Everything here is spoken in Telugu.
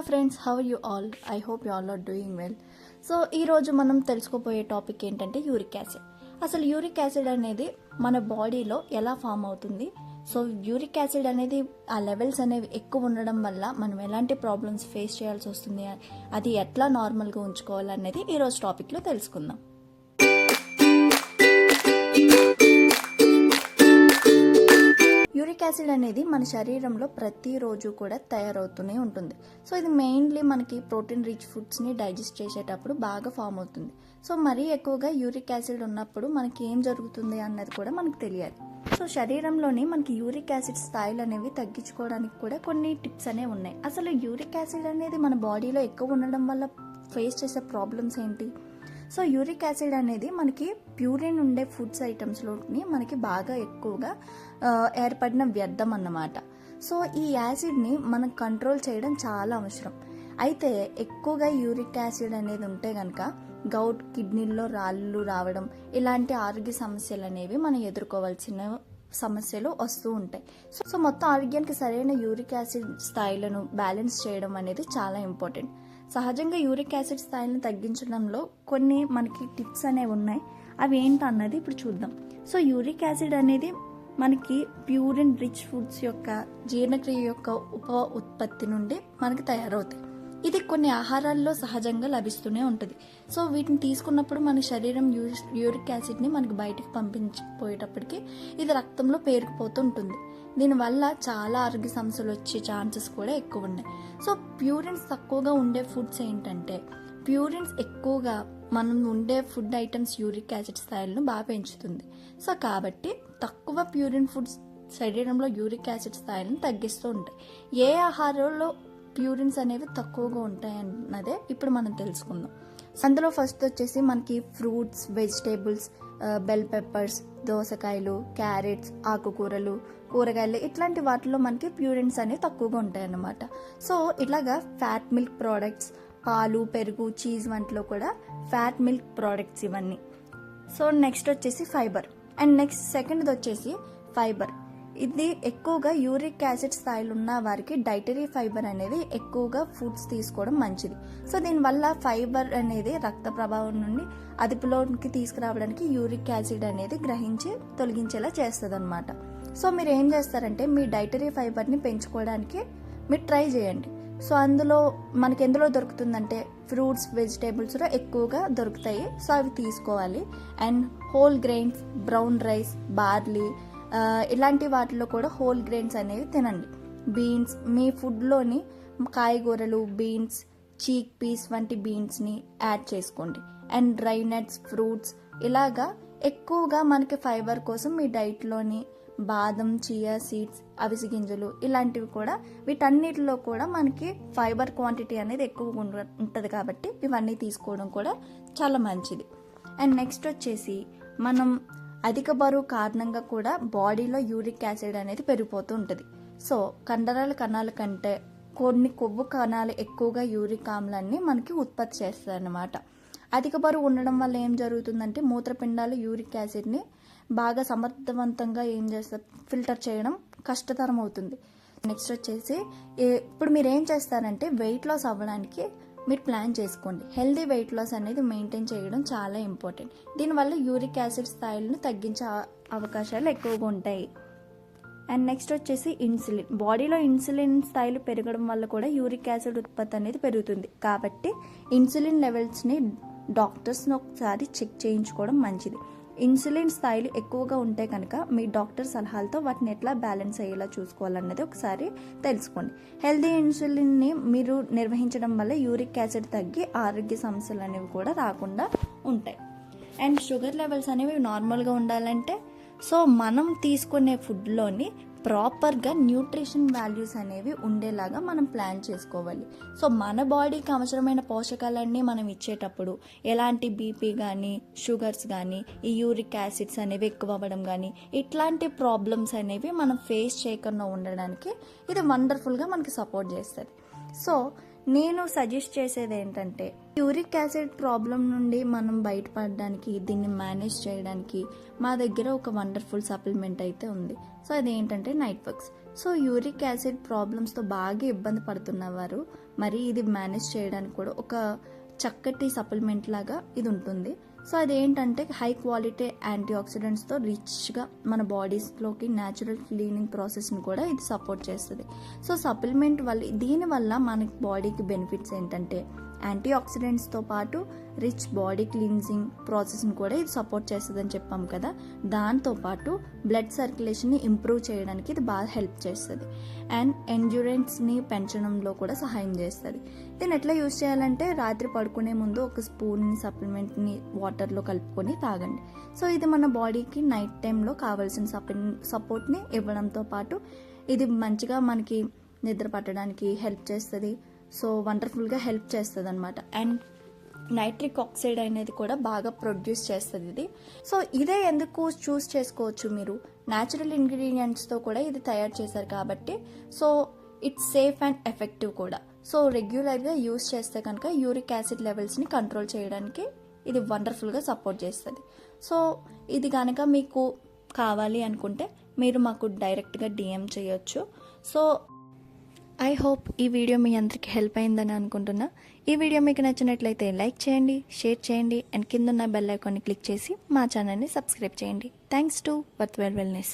Friends, how are you all? I hope you all are doing well. So ఈరోజు మనం తెలుసుకోబోయే టాపిక్ ఏంటంటే యూరిక్ యాసిడ్. అసలు యూరిక్ యాసిడ్ అనేది మన బాడీలో ఎలా ఫామ్ అవుతుంది, సో యూరిక్ యాసిడ్ అనేది ఆ లెవెల్స్ అనేవి ఎక్కువ ఉండడం వల్ల మనం ఎలాంటి ప్రాబ్లమ్స్ ఫేస్ చేయాల్సి వస్తుంది, అది ఎట్లా నార్మల్గా ఉంచుకోవాలనేది ఈరోజు టాపిక్లో తెలుసుకుందాం. యూరిక్ యాసిడ్ అనేది మన శరీరంలో ప్రతిరోజు కూడా తయారవుతూనే ఉంటుంది. సో ఇది మెయిన్లీ మనకి ప్రోటీన్ రిచ్ ఫుడ్స్ని డైజెస్ట్ చేసేటప్పుడు బాగా ఫామ్ అవుతుంది. సో మరీ ఎక్కువగా యూరిక్ యాసిడ్ ఉన్నప్పుడు మనకి ఏం జరుగుతుంది అన్నది కూడా మనకు తెలియాలి. సో శరీరంలోని మనకి యూరిక్ యాసిడ్ స్థాయిలు అనేవి తగ్గించుకోవడానికి కూడా కొన్ని టిప్స్ అనేవి ఉన్నాయి. అసలు యూరిక్ యాసిడ్ అనేది మన బాడీలో ఎక్కువ ఉండడం వల్ల ఫేస్ చేసే ప్రాబ్లమ్స్ ఏంటి? సో యూరిక్ యాసిడ్ అనేది మనకి ప్యూరిన్ ఉండే ఫుడ్స్ ఐటమ్స్లోని మనకి బాగా ఎక్కువగా ఏర్పడిన వ్యర్థం అన్నమాట. సో ఈ యాసిడ్ని మనం కంట్రోల్ చేయడం చాలా అవసరం. అయితే ఎక్కువగా యూరిక్ యాసిడ్ అనేది ఉంటే కనుక గౌట్, కిడ్నీల్లో రాళ్ళు రావడం, ఇలాంటి ఆరోగ్య సమస్యలు అనేవి మనం ఎదుర్కోవాల్సిన సమస్యలు వస్తూ ఉంటాయి. సో మొత్తం ఆరోగ్యానికి సరైన యూరిక్ యాసిడ్ స్థాయిలను బ్యాలెన్స్ చేయడం అనేది చాలా ఇంపార్టెంట్. సహజంగా యూరిక్ యాసిడ్ స్థాయిలను తగ్గించడంలో కొన్ని మనకి టిప్స్ అనేవి ఉన్నాయి. అవి ఏంటన్నది ఇప్పుడు చూద్దాం. సో యూరిక్ యాసిడ్ అనేది మనకి ప్యూరిన్ రిచ్ ఫుడ్స్ యొక్క జీర్ణక్రియ యొక్క ఉప ఉత్పత్తి నుండి మనకి తయారవుతాయి. ఇది కొన్ని ఆహారాల్లో సహజంగా లభిస్తూనే ఉంటుంది. సో వీటిని తీసుకున్నప్పుడు మన శరీరం యూరిక్ యాసిడ్ని మనకి బయటికి పంపించిపోయేటప్పటికి ఇది రక్తంలో పేరుకుపోతూ ఉంటుంది. దీనివల్ల చాలా ఆరోగ్య సమస్యలు వచ్చే ఛాన్సెస్ కూడా ఎక్కువ ఉన్నాయి. సో ప్యూరిన్స్ తక్కువగా ఉండే ఫుడ్స్ ఏంటంటే, ప్యూరిన్స్ ఎక్కువగా మనం ఉండే ఫుడ్ ఐటమ్స్ యూరిక్ యాసిడ్ స్థాయిలను బాగా పెంచుతుంది. సో కాబట్టి తక్కువ ప్యూరిన్ ఫుడ్స్ శరీరంలో యూరిక్ యాసిడ్ స్థాయిలను తగ్గిస్తూ ఉంటాయి. ఏ ఆహారంలో ప్యూరిన్స్ అనేవి తక్కువగా ఉంటాయి అన్నదే ఇప్పుడు మనం తెలుసుకుందాం. అందులో ఫస్ట్ వచ్చేసి మనకి ఫ్రూట్స్, వెజిటేబుల్స్, బెల్ పెప్పర్స్, దోసకాయలు, క్యారెట్స్, ఆకుకూరలు, కూరగాయలు, ఇట్లాంటి వాటిలో మనకి ప్యూరిన్స్ అనేవి తక్కువగా ఉంటాయి అన్నమాట. సో ఇలాగా ఫ్యాట్ మిల్క్ ప్రోడక్ట్స్, పాలు, పెరుగు, చీజ్ వంటిలో కూడా ఫ్యాట్ మిల్క్ ప్రోడక్ట్స్ ఇవన్నీ. సో నెక్స్ట్ వచ్చేసి ఫైబర్. అండ్ నెక్స్ట్ సెకండ్ది వచ్చేసి ఫైబర్. ఇది ఎక్కువగా యూరిక్ యాసిడ్ స్థాయిలు ఉన్న వారికి డైటరీ ఫైబర్ అనేది ఎక్కువగా ఫుడ్స్ తీసుకోవడం మంచిది. సో దీనివల్ల ఫైబర్ అనేది రక్త ప్రభావం నుండి అదుపులోకి తీసుకురావడానికి యూరిక్ యాసిడ్ అనేది గ్రహించి తొలగించేలా చేస్తుంది అనమాట. సో మీరు ఏం చేస్తారంటే మీ డైటరీ ఫైబర్ని పెంచుకోవడానికి మీరు ట్రై చేయండి. సో అందులో మనకి ఎందులో దొరుకుతుందంటే ఫ్రూట్స్, వెజిటేబుల్స్లో ఎక్కువగా దొరుకుతాయి. సో అవి తీసుకోవాలి. And whole grains, brown rice, barley, ఇలాంటి వాటిలో కూడా హోల్ గ్రెయిన్స్ అనేవి తినండి. బీన్స్, మీ ఫుడ్లోని కాయగూరలు, బీన్స్, చీక్ పీస్ వంటి బీన్స్ని యాడ్ చేసుకోండి. అండ్ డ్రై నట్స్, ఫ్రూట్స్, ఇలాగా ఎక్కువగా మనకి ఫైబర్ కోసం మీ డైట్లోని బాదం, చియా సీడ్స్, అవిసె గింజలు, ఇలాంటివి కూడా, వీటన్నిటిలో కూడా మనకి ఫైబర్ క్వాంటిటీ అనేది ఎక్కువగా ఉంటుంది కాబట్టి ఇవన్నీ తీసుకోవడం కూడా చాలా మంచిది. అండ్ నెక్స్ట్ వచ్చేసి మనం అధిక బరువు కారణంగా కూడా బాడీలో యూరిక్ యాసిడ్ అనేది పెరిగిపోతూ ఉంటుంది. సో కండరాల కణాల కంటే కొన్ని కొవ్వు కణాలు ఎక్కువగా యూరిక్ ఆమ్లాన్ని మనకి ఉత్పత్తి చేస్తాయి అన్నమాట. అధిక బరువు ఉండడం వల్ల ఏం జరుగుతుందంటే మూత్రపిండాలు యూరిక్ యాసిడ్ని బాగా సమర్థవంతంగా ఏం చేస్తారు, ఫిల్టర్ చేయడం కష్టతరం అవుతుంది. నెక్స్ట్ వచ్చేసి ఇప్పుడు మీరు ఏం చేస్తారంటే వెయిట్ లాస్ అవ్వడానికి మీరు ప్లాన్ చేసుకోండి. హెల్దీ వెయిట్ లాస్ అనేది మెయింటైన్ చేయడం చాలా ఇంపార్టెంట్. దీనివల్ల యూరిక్ యాసిడ్ స్థాయిలను తగ్గించే అవకాశాలు ఎక్కువగా ఉంటాయి. అండ్ నెక్స్ట్ వచ్చేసి ఇన్సులిన్. బాడీలో ఇన్సులిన్ స్థాయిలు పెరగడం వల్ల కూడా యూరిక్ యాసిడ్ ఉత్పత్తి అనేది పెరుగుతుంది. కాబట్టి ఇన్సులిన్ లెవెల్స్ని డాక్టర్స్ని ఒకసారి చెక్ చేయించుకోవడం మంచిది. ఇన్సులిన్ స్థాయిలు ఎక్కువగా ఉంటే కనుక మీ డాక్టర్ సలహాలతో వాటిని ఎట్లా బ్యాలెన్స్ అయ్యేలా చూసుకోవాలన్నది ఒకసారి తెలుసుకోండి. హెల్దీ ఇన్సులిన్ని మీరు నిర్వహించడం వల్ల యూరిక్ యాసిడ్ తగ్గి ఆరోగ్య సమస్యలు అనేవి కూడా రాకుండా ఉంటాయి. అండ్ షుగర్ లెవెల్స్ అనేవి నార్మల్గా ఉండాలంటే సో మనం తీసుకునే ఫుడ్లోని ప్రాపర్గా న్యూట్రిషన్ వాల్యూస్ అనేవి ఉండేలాగా మనం ప్లాన్ చేసుకోవాలి. సో మన బాడీకి అవసరమైన పోషకాలన్నీ మనం ఇచ్చేటప్పుడు ఎలాంటి బీపీ కానీ, షుగర్స్ కానీ, ఈ యూరిక్ యాసిడ్స్ అనేవి ఎక్కువ అవ్వడం కానీ, ఇట్లాంటి ప్రాబ్లమ్స్ అనేవి మనం ఫేస్ చేయకుండా ఉండడానికి ఇది వండర్ఫుల్గా మనకి సపోర్ట్ చేస్తుంది. సో నేను సజెస్ట్ చేసేది ఏంటంటే యూరిక్ యాసిడ్ ప్రాబ్లం నుండి మనం బయటపడడానికి, దీన్ని మేనేజ్ చేయడానికి మా దగ్గర ఒక వండర్ఫుల్ సప్లిమెంట్ అయితే ఉంది. సో అదేంటంటే night works. So uric acid ప్రాబ్లమ్స్తో బాగా ఇబ్బంది పడుతున్నవారు మరి ఇది మేనేజ్ చేయడానికి కూడా ఒక చక్కటి సప్లిమెంట్ లాగా ఇది ఉంటుంది. సో అదేంటంటే హై క్వాలిటీ యాంటీ ఆక్సిడెంట్స్తో రిచ్గా మన బాడీస్లోకి న్యాచురల్ క్లీనింగ్ ప్రాసెస్ని కూడా ఇది సపోర్ట్ చేస్తుంది. సో సప్లిమెంట్ వల్ల దీనివల్ల మన బాడీకి బెనిఫిట్స్ ఏంటంటే యాంటీ ఆక్సిడెంట్స్తో పాటు రిచ్ బాడీ క్లీన్జింగ్ ప్రాసెస్ని కూడా ఇది సపోర్ట్ చేస్తుంది అని చెప్పాం కదా. దాంతోపాటు బ్లడ్ సర్క్యులేషన్ని ఇంప్రూవ్ చేయడానికి ఇది బాగా హెల్ప్ చేస్తుంది అండ్ ఎండ్యూరెన్స్ని పెంచడంలో కూడా సహాయం చేస్తుంది. దీన్ని ఎట్లా యూజ్ చేయాలంటే రాత్రి పడుకునే ముందు ఒక స్పూన్ సప్లిమెంట్ని వాటర్లో కలుపుకొని తాగండి. సో ఇది మన బాడీకి నైట్ టైంలో కావాల్సిన సపోర్ట్ని ఇవ్వడంతో పాటు ఇది మంచిగా మనకి నిద్ర పట్టడానికి హెల్ప్ చేస్తుంది. సో వండర్ఫుల్గా హెల్ప్ చేస్తుంది అనమాట. అండ్ నైట్రిక్ ఆక్సైడ్ అనేది కూడా బాగా ప్రొడ్యూస్ చేస్తుంది ఇది. సో ఇదే ఎందుకు చూస్ చేసుకోవచ్చు మీరు, న్యాచురల్ ఇంగ్రీడియంట్స్తో కూడా ఇది తయారు చేశారు కాబట్టి so it's safe and effective కూడా. సో రెగ్యులర్గా యూస్ చేస్తే కనుక యూరిక్ యాసిడ్ లెవెల్స్ని కంట్రోల్ చేయడానికి ఇది వండర్ఫుల్గా సపోర్ట్ చేస్తుంది. సో ఇది కనుక మీకు కావాలి అనుకుంటే మీరు మాకు డైరెక్ట్గా డిఎం చేయొచ్చు. సో ఐ హోప్ ఈ వీడియో మీ అందరికీ హెల్ప్ అయిందని అనుకుంటున్నా. ఈ వీడియో మీకు నచ్చినట్లయితే లైక్ చేయండి, షేర్ చేయండి అండ్ కింద ఉన్న బెల్ ఐకాన్ని క్లిక్ చేసి మా ఛానల్ని సబ్స్క్రైబ్ చేయండి. Thanks to Worthware wellness.